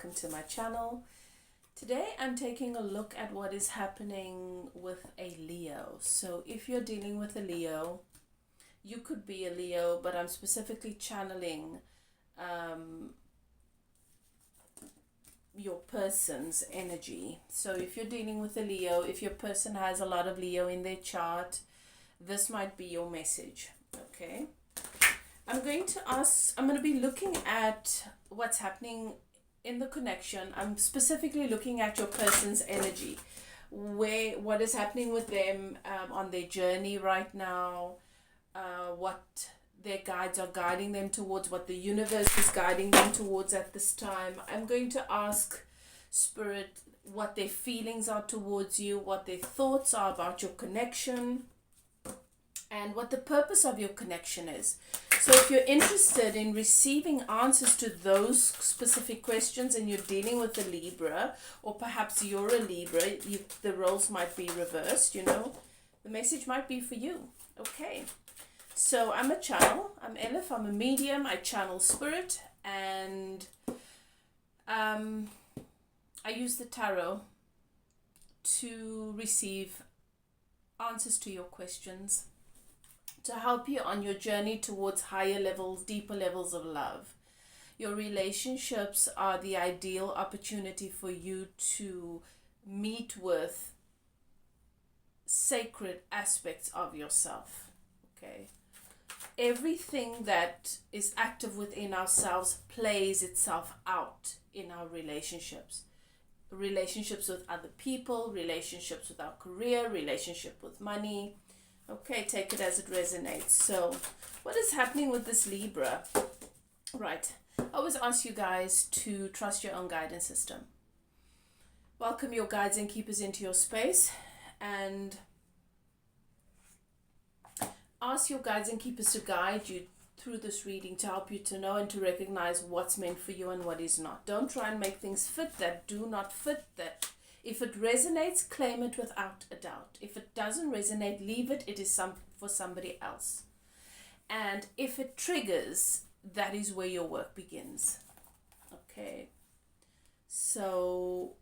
welcome to my channel. Today I'm taking a look at what is happening with a Leo. So if you're dealing with a Leo, you could be a Leo, but I'm specifically channeling your person's energy. So if you're dealing with a Leo, if your person has a lot of Leo in their chart, this might be your message. Okay, I'm going to be looking at what's happening in the connection. I'm specifically looking at your person's energy, what is happening with them on their journey right now, what their guides are guiding them towards, what the universe is guiding them towards at this time. I'm going to ask Spirit what their feelings are towards you, what their thoughts are about your connection, and what the purpose of your connection is. So if you're interested in receiving answers to those specific questions and you're dealing with a Libra, or perhaps you're a Libra, the roles might be reversed, the message might be for you. Okay, so I'm a channel, I'm Elif, I'm a medium, I channel spirit, and I use the tarot to receive answers to your questions, to help you on your journey towards higher levels, deeper levels of love. Your relationships are the ideal opportunity for you to meet with sacred aspects of yourself. Okay. Everything that is active within ourselves plays itself out in our relationships. Relationships with other people, relationships with our career, relationship with money. Okay, take it as it resonates. So, what is happening with this Libra? Right, I always ask you guys to trust your own guidance system. Welcome your guides and keepers into your space, and ask your guides and keepers to guide you through this reading, to help you to know and to recognize what's meant for you and what is not. Don't try and make things fit that do not fit that. If it resonates, claim it without a doubt. If it doesn't resonate, leave it. It is for somebody else. And if it triggers, that is where your work begins. Okay. So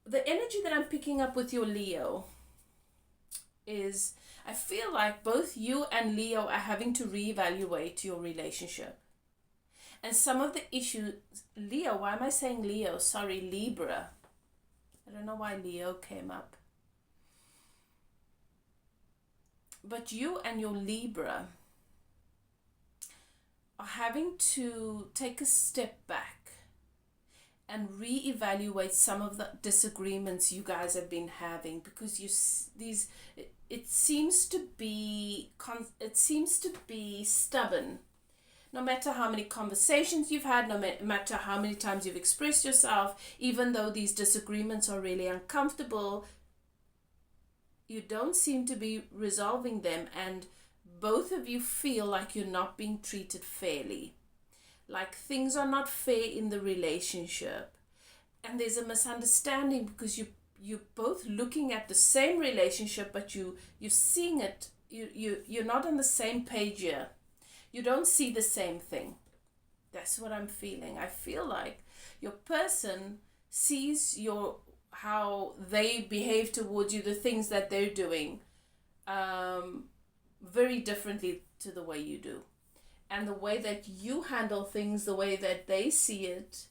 the energy that I'm picking up with your Leo is, I feel like both you and Leo are having to reevaluate your relationship. And some of the issues, Leo, why am I saying Leo? Sorry, Libra. I don't know why Leo came up. But you and your Libra are having to take a step back and reevaluate some of the disagreements you guys have been having, because it seems to be stubborn. No matter how many conversations you've had, no matter how many times you've expressed yourself, even though these disagreements are really uncomfortable, you don't seem to be resolving them, and both of you feel like you're not being treated fairly. Like things are not fair in the relationship. And there's a misunderstanding because you're both looking at the same relationship, but you're seeing it, you're not on the same page here. You don't see the same thing. That's what I'm feeling. I feel like your person sees how they behave towards you, the things that they're doing, very differently to the way you do. And the way that you handle things, the way that they see it,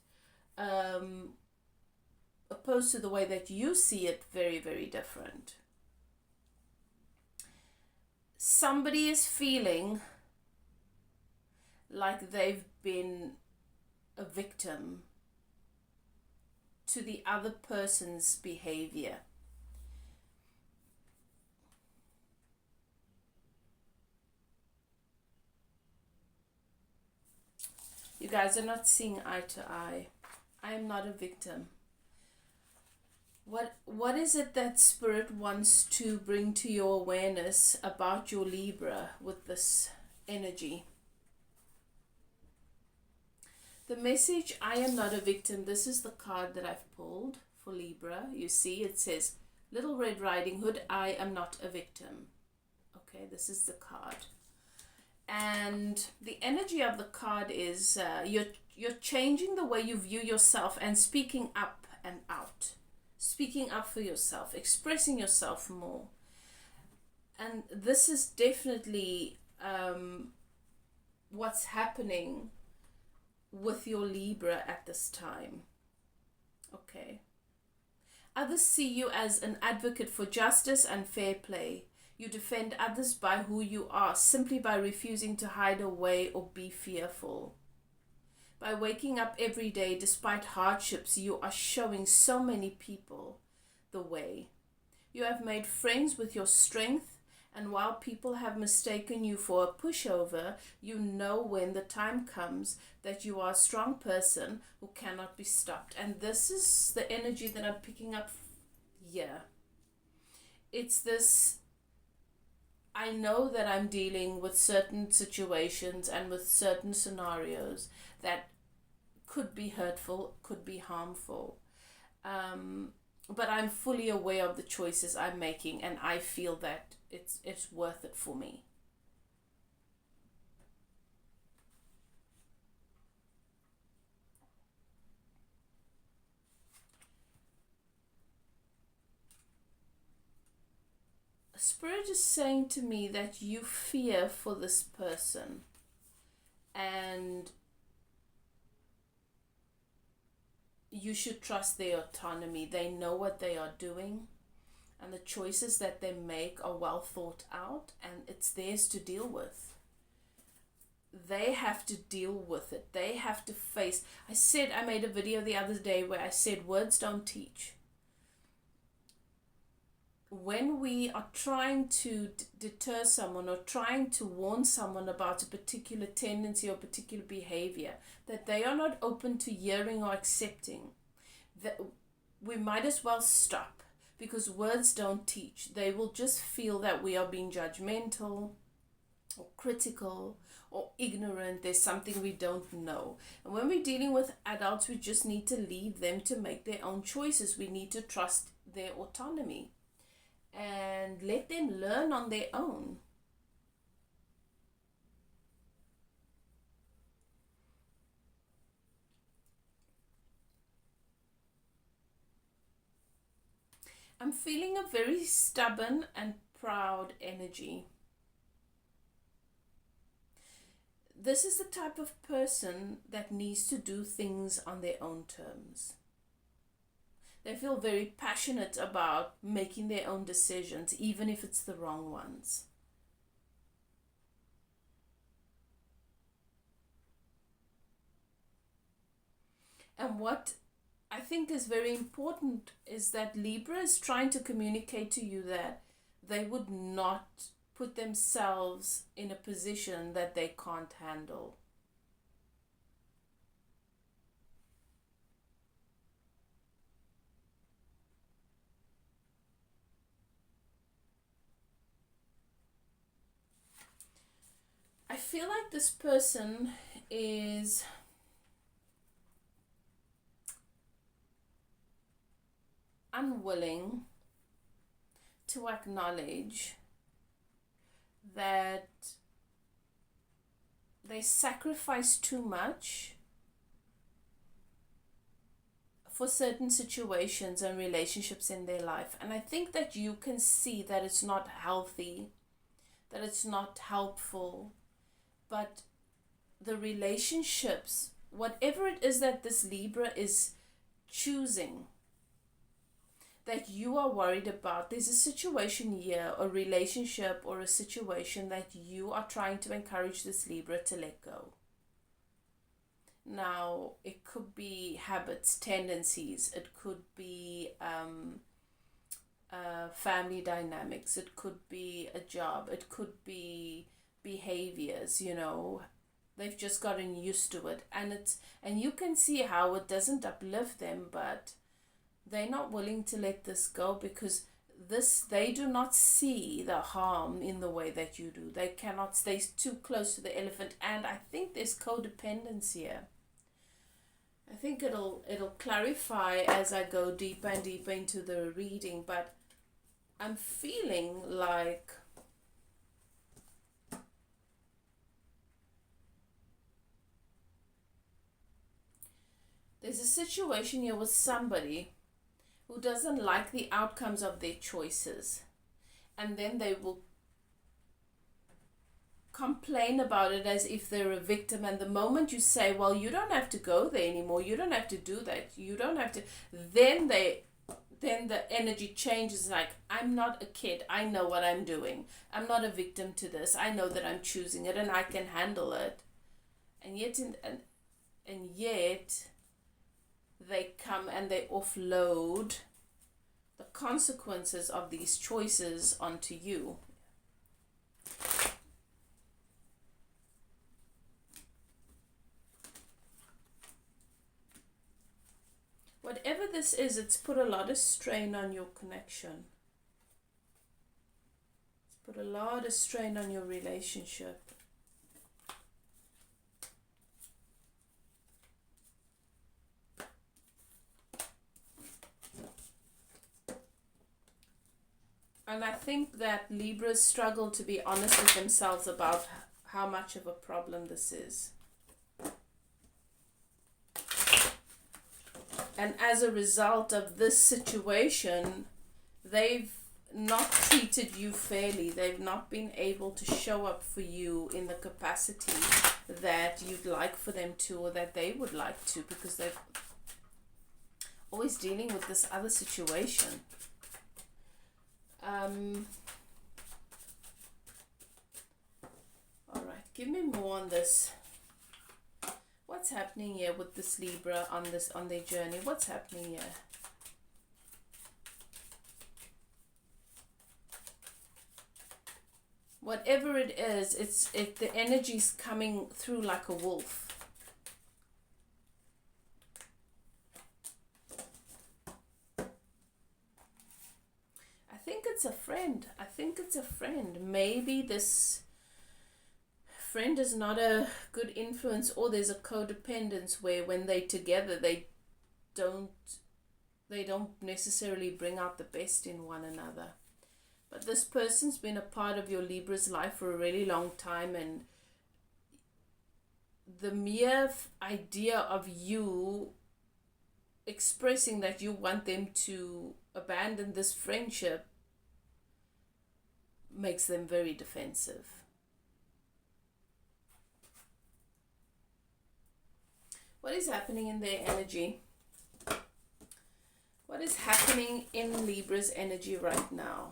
opposed to the way that you see it, very, very different. Somebody is feeling like they've been a victim to the other person's behavior. You guys are not seeing eye to eye. I am not a victim. What is it that Spirit wants to bring to your awareness about your Libra with this energy? The message, I am not a victim. This is the card that I've pulled for Libra. You see, it says, Little Red Riding Hood, I am not a victim. Okay, this is the card. And the energy of the card is you're changing the way you view yourself and speaking up and out. Speaking up for yourself, expressing yourself more. And this is definitely what's happening with your Libra at this time. Okay. Others see you as an advocate for justice and fair play. You defend others by who you are, simply by refusing to hide away or be fearful. By waking up every day despite hardships, you are showing so many people the way. You have made friends with your strength, and while people have mistaken you for a pushover, you know when the time comes that you are a strong person who cannot be stopped. And this is the energy that I'm picking up here. It's this, I know that I'm dealing with certain situations and with certain scenarios that could be hurtful, could be harmful. But I'm fully aware of the choices I'm making, and I feel that it's worth it for me. Spirit is saying to me that you fear for this person, and you should trust their autonomy. They know what they are doing, and the choices that they make are well thought out, and it's theirs to deal with. They have to deal with it. They have to face. I made a video the other day where I said words don't teach. When we are trying to deter someone or trying to warn someone about a particular tendency or particular behavior that they are not open to hearing or accepting, that we might as well stop, because words don't teach. They will just feel that we are being judgmental or critical or ignorant. There's something we don't know. And when we're dealing with adults, we just need to leave them to make their own choices. We need to trust their autonomy and let them learn on their own. I'm feeling a very stubborn and proud energy. This is the type of person that needs to do things on their own terms. They feel very passionate about making their own decisions, even if it's the wrong ones. And what I think is very important is that Libra is trying to communicate to you that they would not put themselves in a position that they can't handle. I feel like this person is unwilling to acknowledge that they sacrifice too much for certain situations and relationships in their life. And I think that you can see that it's not healthy, that it's not helpful, but the relationships, whatever it is that this Libra is choosing, that you are worried about, there's a situation here, a relationship or a situation that you are trying to encourage this Libra to let go. Now, it could be habits, tendencies, it could be family dynamics, it could be a job, it could be behaviors, they've just gotten used to it, and you can see how it doesn't uplift them, but they're not willing to let this go because they do not see the harm in the way that you do. They cannot stay too close to the elephant, and I think there's codependence here. I think it'll clarify as I go deeper and deeper into the reading, but I'm feeling like There's a situation here with somebody who doesn't like the outcomes of their choices, and then they will complain about it as if they're a victim. And the moment you say, well, you don't have to go there anymore, you don't have to do that, you don't have to, then the energy changes. Like, I'm not a kid, I know what I'm doing, I'm not a victim to this, I know that I'm choosing it and I can handle it. And yet they come and they offload the consequences of these choices onto you. Whatever this is, it's put a lot of strain on your connection. It's put a lot of strain on your relationship. And I think that Libras struggle to be honest with themselves about how much of a problem this is. And as a result of this situation, they've not treated you fairly. They've not been able to show up for you in the capacity that you'd like for them to, or that they would like to, because they're always dealing with this other situation. All right, give me more on this. What's happening here with this Libra on their journey? What's happening here? Whatever it is, the energy's coming through like a wolf. I think it's a friend. I think it's a friend. Maybe this friend is not a good influence, or there's a codependence where when they're together they don't necessarily bring out the best in one another. But this person's been a part of your Libra's life for a really long time, and the mere idea of you expressing that you want them to abandon this friendship makes them very defensive. What is happening in their energy? What is happening in Libra's energy right now?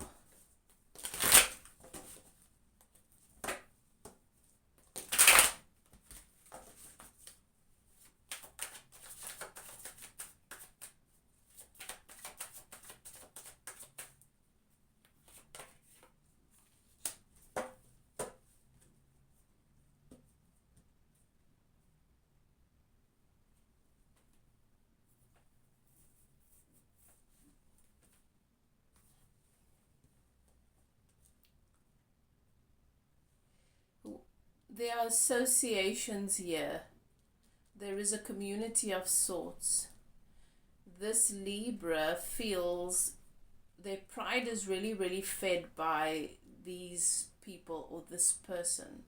There are associations here. There is a community of sorts. This Libra feels their pride is really, really fed by these people or this person.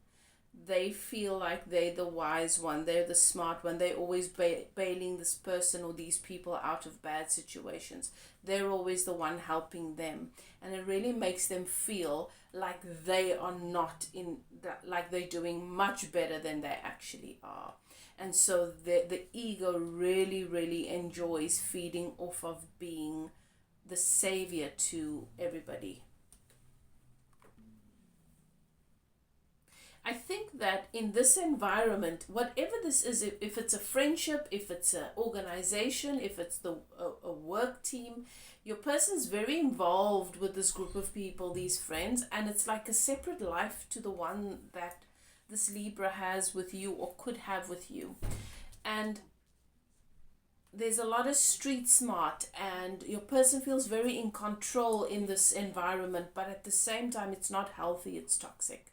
They feel like they're the wise one, they're the smart one, they're always bailing this person or these people out of bad situations. They're always the one helping them. And it really makes them feel like they are not in that, like they're doing much better than they actually are. And so the ego really, really enjoys feeding off of being the savior to everybody. I think that in this environment, whatever this is, if it's a friendship, if it's an organization, if it's a work team, your person's very involved with this group of people, these friends, and it's like a separate life to the one that this Libra has with you or could have with you. And there's a lot of street smart, and your person feels very in control in this environment, but at the same time it's not healthy, it's toxic.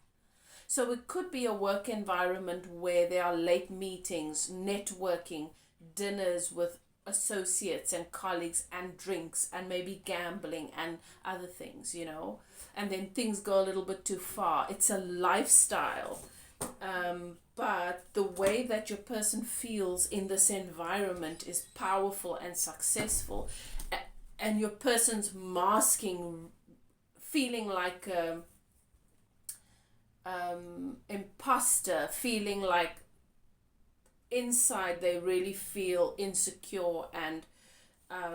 So it could be a work environment where there are late meetings, networking, dinners with associates and colleagues, and drinks, and maybe gambling and other things, you know, and then things go a little bit too far. It's a lifestyle. But the way that your person feels in this environment is powerful and successful, and your person's masking, feeling like a imposter, feeling like inside they really feel insecure and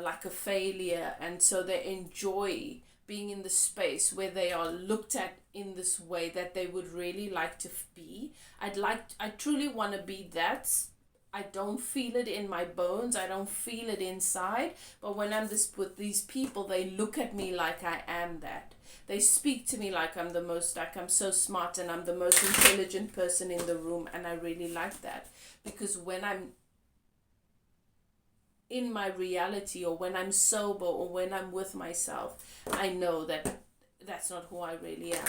like a failure, and so they enjoy being in the space where they are looked at in this way that they would really like to be. I truly want to be that. I don't feel it in my bones, I don't feel it inside, but when I'm with these people, they look at me like I am that. They speak to me like I'm I'm so smart and I'm the most intelligent person in the room, and I really like that. Because when I'm in my reality, or when I'm sober, or when I'm with myself, I know that that's not who I really am.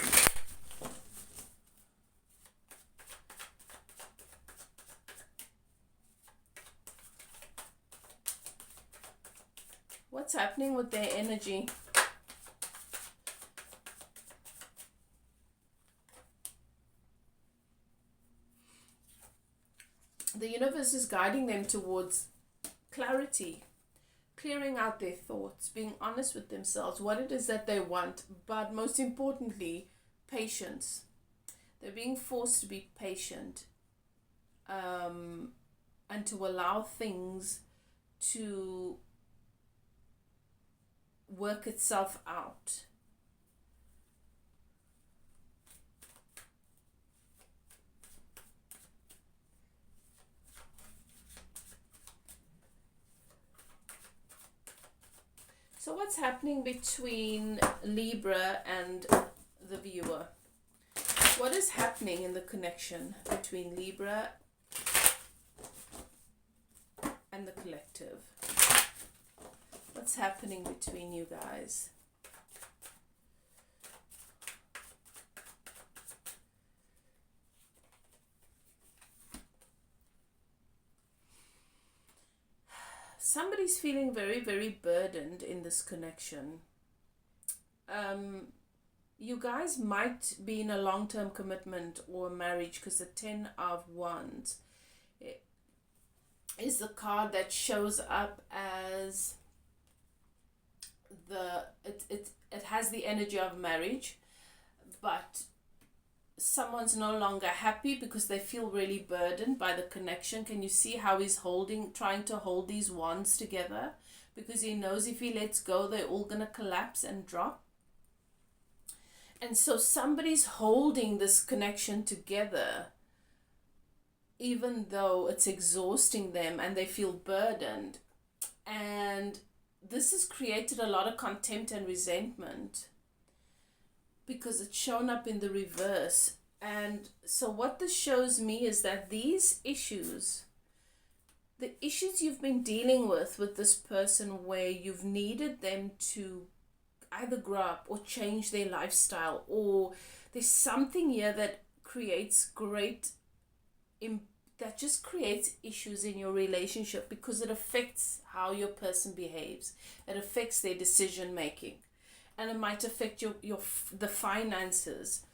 What's happening with their energy? The universe is guiding them towards clarity, clearing out their thoughts, being honest with themselves, what it is that they want, but most importantly, patience. They're being forced to be patient, and to allow things to work itself out. So what's happening between Libra and the viewer? What is happening in the connection between Libra and the collective? What's happening between you guys? Somebody's feeling very, very burdened in this connection. You guys might be in a long-term commitment or marriage, because the 10 of Wands is the card that shows up as it has the energy of marriage, but someone's no longer happy because they feel really burdened by the connection. Can you see how he's trying to hold these wands together? Because he knows if he lets go, they're all going to collapse and drop. And so somebody's holding this connection together, even though it's exhausting them and they feel burdened. And this has created a lot of contempt and resentment, because it's shown up in the reverse. And so what this shows me is that these issues, the issues you've been dealing with this person, where you've needed them to either grow up or change their lifestyle, or there's something here that creates that just creates issues in your relationship, because it affects how your person behaves. It affects their decision making. And it might affect the finances.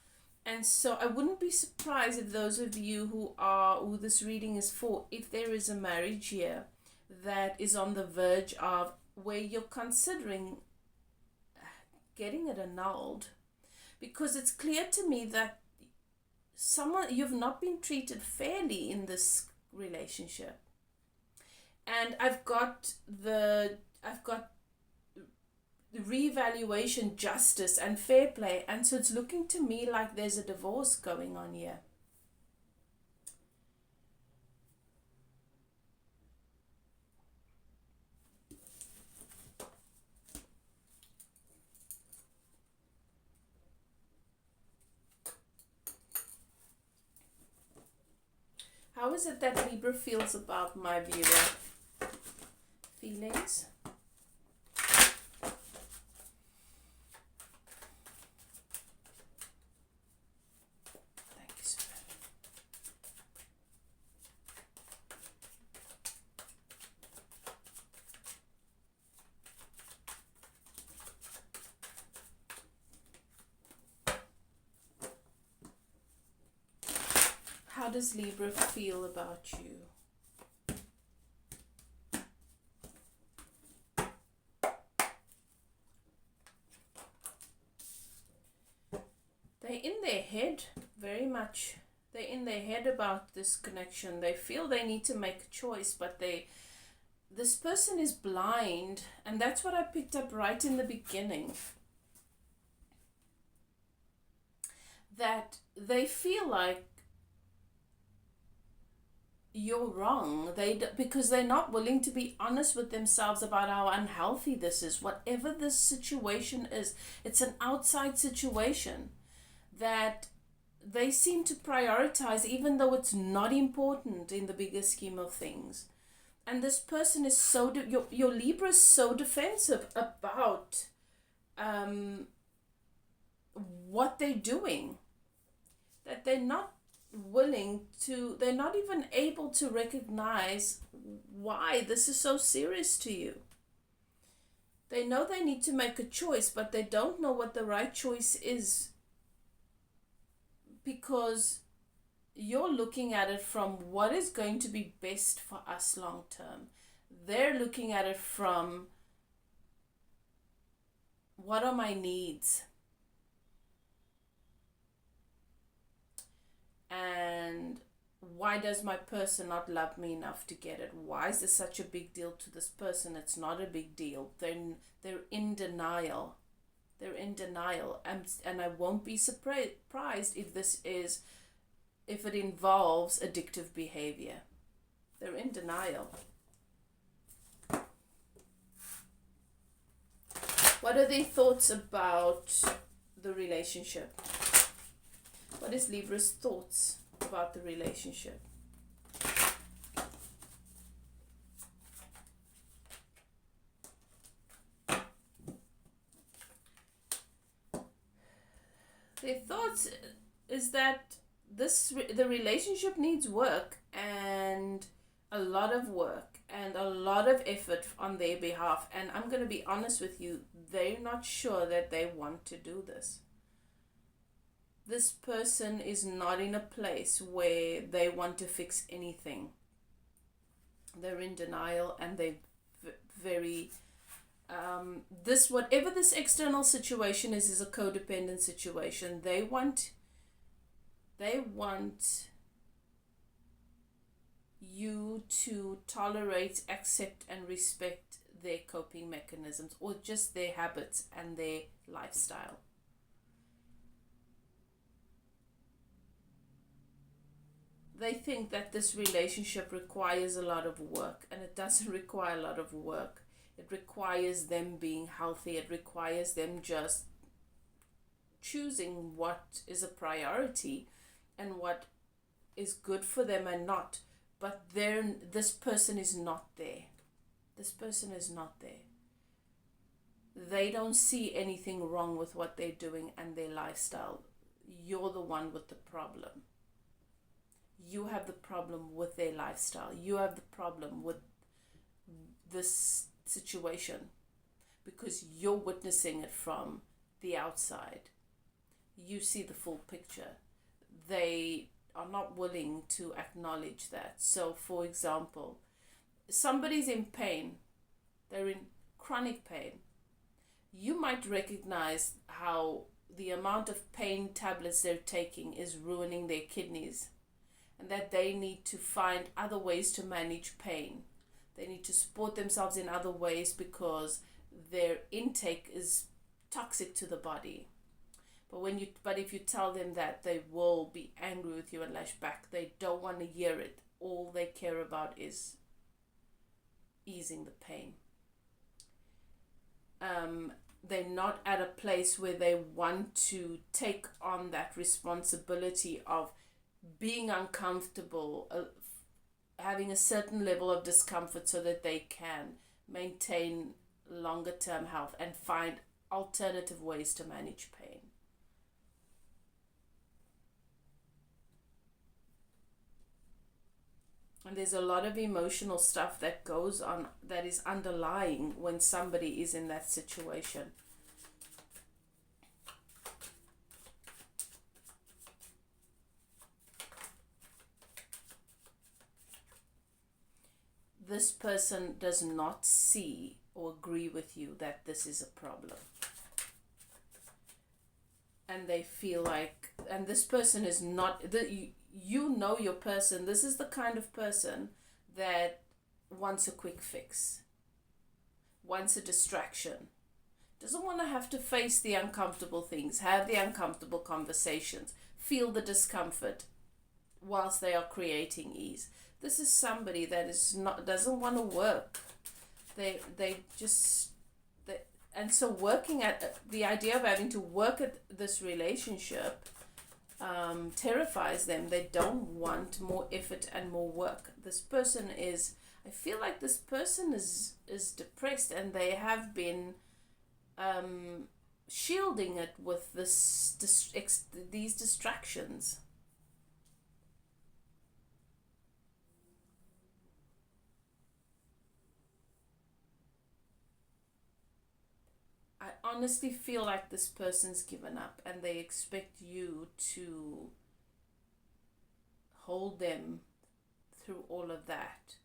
And so I wouldn't be surprised if those of you who this reading is for, if there is a marriage here that is on the verge of where you're considering getting it annulled, because it's clear to me that you've not been treated fairly in this relationship. And I've got the reevaluation, justice, and fair play, and so it's looking to me like there's a divorce going on here. How is it that Libra feels about my viewer? Feelings? How does Libra feel about you? They're in their head, very much. They're in their head about this connection. They feel they need to make a choice, but this person is blind, and that's what I picked up right in the beginning. That they feel like you're wrong. Because they're not willing to be honest with themselves about how unhealthy this is. Whatever this situation is, it's an outside situation that they seem to prioritize, even though it's not important in the bigger scheme of things. And this person is so your Libra is so defensive about what they're doing, that they're not even able to recognize why this is so serious to you. They know they need to make a choice, but they don't know what the right choice is, because you're looking at it from what is going to be best for us long term. They're looking at it from, what are my needs? And why does my person not love me enough to get it? Why is this such a big deal to this person? It's not a big deal. They're in denial. They're in denial. And I won't be surprised if it involves addictive behavior. They're in denial. What are their thoughts about the relationship? What is Libra's thoughts about the relationship? Their thoughts is that the relationship needs work, and a lot of work and a lot of effort on their behalf. And I'm going to be honest with you, they're not sure that they want to do this. This person is not in a place where they want to fix anything. They're in denial, and they're very whatever this external situation is a codependent situation. They want you to tolerate, accept, and respect their coping mechanisms, or just their habits and their lifestyle. They think that this relationship requires a lot of work, and it doesn't require a lot of work. It requires them being healthy. It requires them just choosing what is a priority and what is good for them and not. But this person is not there. This person is not there. They don't see anything wrong with what they're doing and their lifestyle. You're the one with the problem. You have the problem with their lifestyle. You have the problem with this situation, because you're witnessing it from the outside. You see the full picture. They are not willing to acknowledge that. So, for example, somebody's in pain. They're in chronic pain. You might recognize how the amount of pain tablets they're taking is ruining their kidneys, and that they need to find other ways to manage pain. They need to support themselves in other ways because their intake is toxic to the body. But if you tell them that, they will be angry with you and lash back. They don't want to hear it. All they care about is easing the pain. They're not at a place where they want to take on that responsibility of being uncomfortable, having a certain level of discomfort, so that they can maintain longer term health and find alternative ways to manage pain. And there's a lot of emotional stuff that goes on, that is underlying when somebody is in that situation. this person does not see or agree with you that this is a problem. And they feel like, and this person is not, you know your person, this is the kind of person that wants a quick fix, wants a distraction, doesn't want to have to face the uncomfortable things, have the uncomfortable conversations, feel the discomfort whilst they are creating ease. This is somebody that doesn't want to work. And so working at the idea of having to work at this relationship terrifies them. They don't want more effort and more work. This person is, I feel like this person is depressed, and they have been shielding it with these distractions. I honestly feel like this person's given up, and they expect you to hold them through all of that.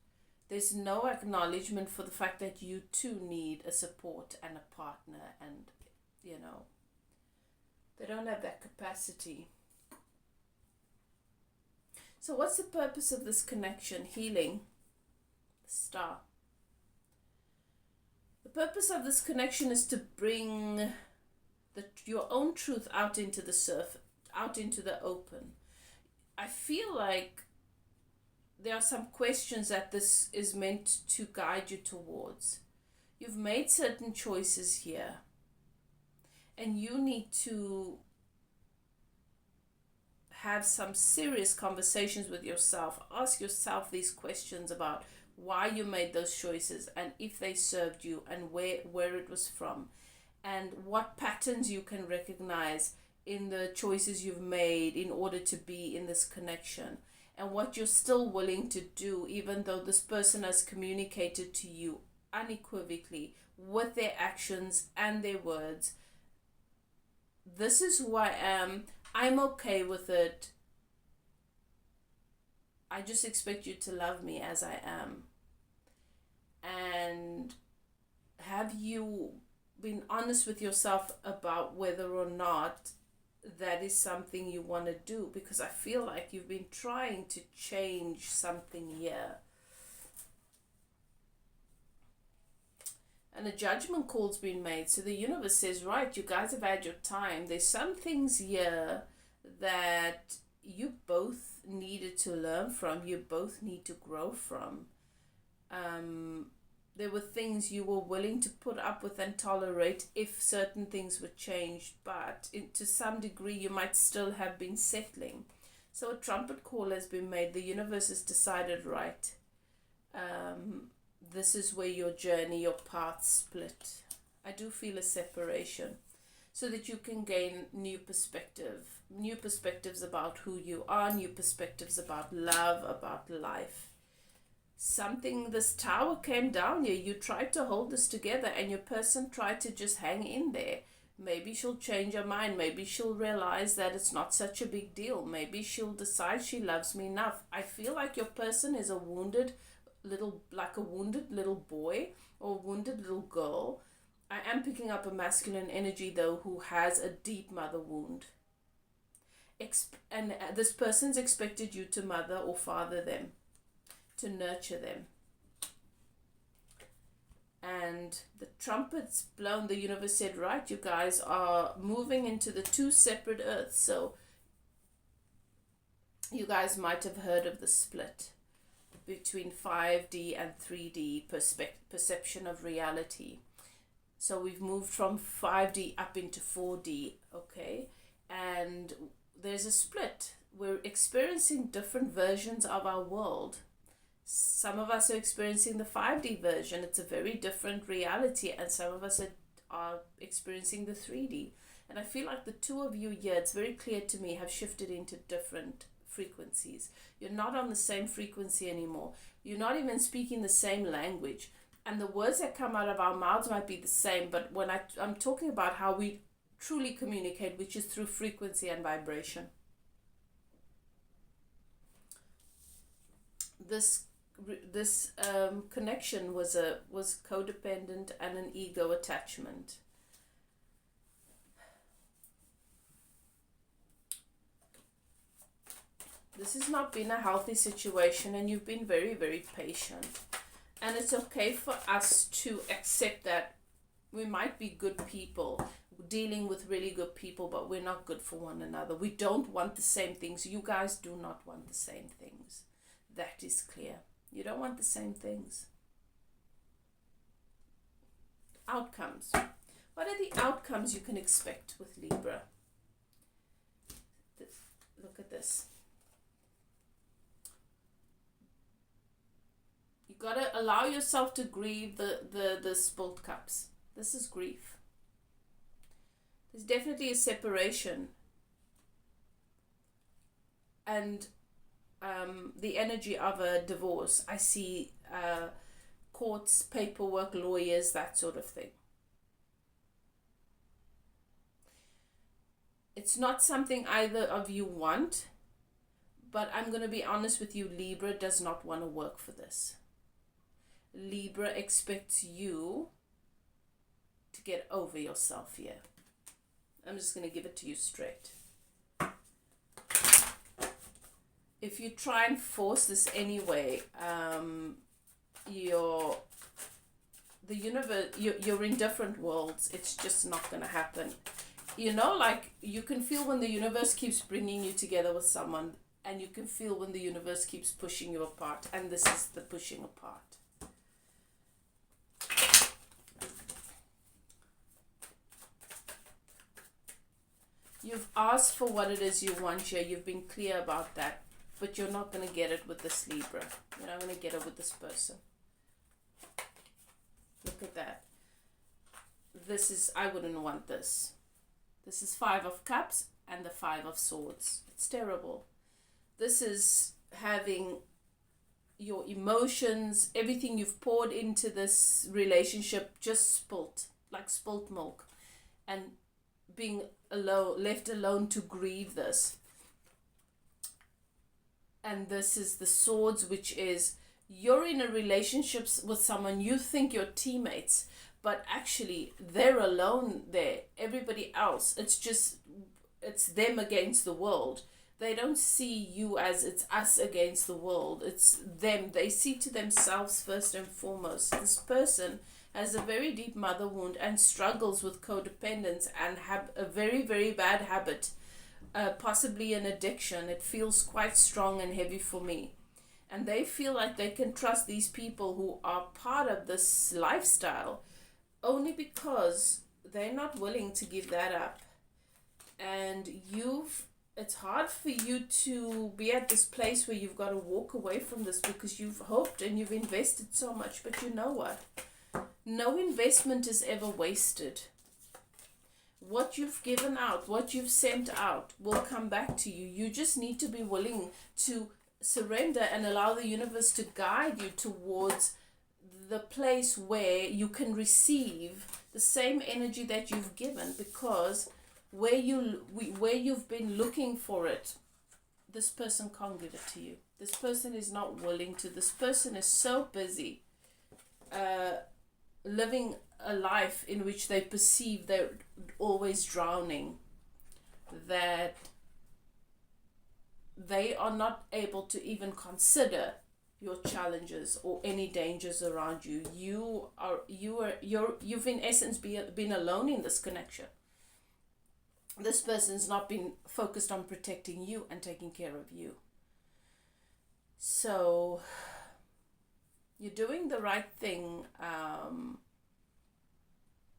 There's no acknowledgement for the fact that you too need a support and a partner, and they don't have that capacity. So what's the purpose of this connection? Healing. Star. The purpose of this connection is to bring your own truth out into the surface, out into the open. I feel like there are some questions that this is meant to guide you towards. You've made certain choices here, and you need to have some serious conversations with yourself. Ask yourself these questions about why you made those choices, and if they served you, and where it was from, and what patterns you can recognize in the choices you've made in order to be in this connection, and what you're still willing to do even though this person has communicated to you unequivocally with their actions and their words. This is who I am. I'm okay with it. I just expect you to love me as I am. And have you been honest with yourself about whether or not that is something you want to do? Because I feel like you've been trying to change something here. And a judgment call's been made. So the universe says, right, you guys have had your time. There's some things here that you both needed to learn from. You both need to grow from. There were things you were willing to put up with and tolerate if certain things were changed. But to some degree, you might still have been settling. So a trumpet call has been made. The universe has decided, right, this is where your journey, your path split. I do feel a separation so that you can gain new perspectives about who you are, new perspectives about love, about life. This tower came down here. You tried to hold this together, and your person tried to just hang in there. Maybe she'll change her mind. Maybe she'll realize that it's not such a big deal. Maybe she'll decide she loves me enough. I feel like your person is a wounded little boy or wounded little girl. I am picking up a masculine energy though who has a deep mother wound. And this person's expected you to mother or father them, to nurture them. And the trumpet's blown. The universe said, right, you guys are moving into the two separate earths. So you guys might have heard of the split between 5D and 3D perception of reality. So we've moved from 5D up into 4D, okay? And there's a split. We're experiencing different versions of our world. Some of us are experiencing the 5D version. It's a very different reality. And some of us are experiencing the 3D. And I feel like the two of you here, it's very clear to me, have shifted into different frequencies. You're not on the same frequency anymore. You're not even speaking the same language. And the words that come out of our mouths might be the same, but when I'm talking about how we truly communicate, which is through frequency and vibration. This connection was codependent and an ego attachment. This has not been a healthy situation, and you've been very, very patient. And it's okay for us to accept that we might be good people, dealing with really good people, but we're not good for one another. We don't want the same things. You guys do not want the same things. That is clear. You don't want the same things. Outcomes. What are the outcomes you can expect with Libra? Look at this. You got to allow yourself to grieve the spilled cups. This is grief. There's definitely a separation. And the energy of a divorce. I see courts, paperwork, lawyers, that sort of thing. It's not something either of you want, but I'm going to be honest with you, Libra does not want to work for this. Libra expects you to get over yourself here. I'm just going to give it to you straight. If you try and force this anyway, you're in different worlds. It's just not going to happen. You know, like you can feel when the universe keeps bringing you together with someone, and you can feel when the universe keeps pushing you apart, and this is the pushing apart. You've asked for what it is you want here. You've been clear about that. But you're not going to get it with this Libra. You're not going to get it with this person. Look at that. This is, I wouldn't want this. This is 5 of Cups and the 5 of Swords. It's terrible. This is having your emotions, everything you've poured into this relationship just spilt, like spilt milk. And being alone, left alone to grieve this. And this is the Swords, which is you're in a relationship with someone, you think you're teammates, but actually they're alone there. Everybody else, it's them against the world. They don't see you as it's us against the world. It's them. They see to themselves first and foremost. This person has a very deep mother wound and struggles with codependence and have a very, very bad habit. Possibly an addiction. It feels quite strong and heavy for me. And they feel like they can trust these people who are part of this lifestyle only because they're not willing to give that up. And it's hard for you to be at this place where you've got to walk away from this because you've hoped and you've invested so much. But you know what? No investment is ever wasted. What you've given out, what you've sent out will come back to you. You just need to be willing to surrender and allow the universe to guide you towards the place where you can receive the same energy that you've given, because where you've been looking for it, this person can't give it to you. This person is not willing to. This person is so busy living a life in which they perceive they're always drowning, that they are not able to even consider your challenges or any dangers around you. You've in essence been alone in this connection. This person's not been focused on protecting you and taking care of you. So you're doing the right thing.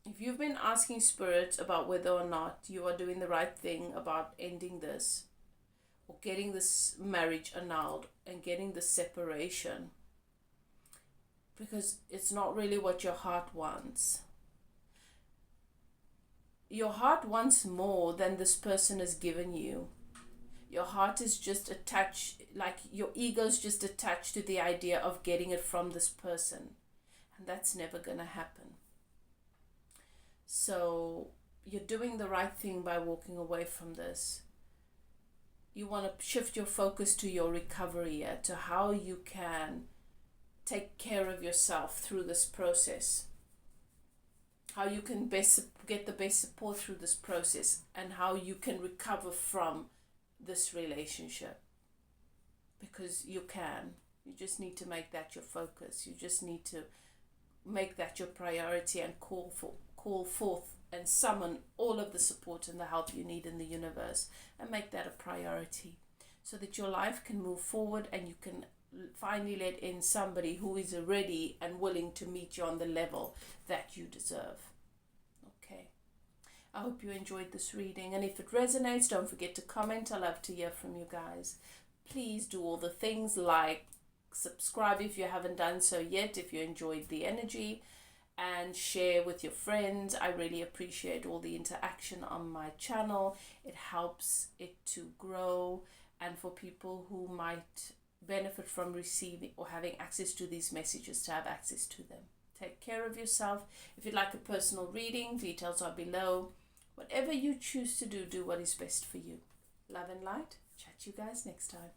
If you've been asking Spirit about whether or not you are doing the right thing about ending this or getting this marriage annulled and getting the separation, because it's not really what your heart wants. Your heart wants more than this person has given you. Your heart is just attached, like your ego's just attached to the idea of getting it from this person. And that's never going to happen. So you're doing the right thing by walking away from this. You want to shift your focus to your recovery, to how you can take care of yourself through this process, how you can best get the best support through this process, and how you can recover from this relationship, because you can. You just need to make that your focus. You just need to make that your priority and call forth and summon all of the support and the help you need in the universe, and make that a priority, so that your life can move forward and you can finally let in somebody who is ready and willing to meet you on the level that you deserve. Okay. I hope you enjoyed this reading, and if it resonates, don't forget to comment. I love to hear from you guys. Please do all the things like subscribe if you haven't done so yet, if you enjoyed the energy, and share with your friends. I really appreciate all the interaction on my channel. It helps it to grow, and for people who might benefit from receiving or having access to these messages, to have access to them. Take care of yourself. If you'd like a personal reading, details are below. Whatever you choose to do, do what is best for you. Love and light. Chat to you guys next time.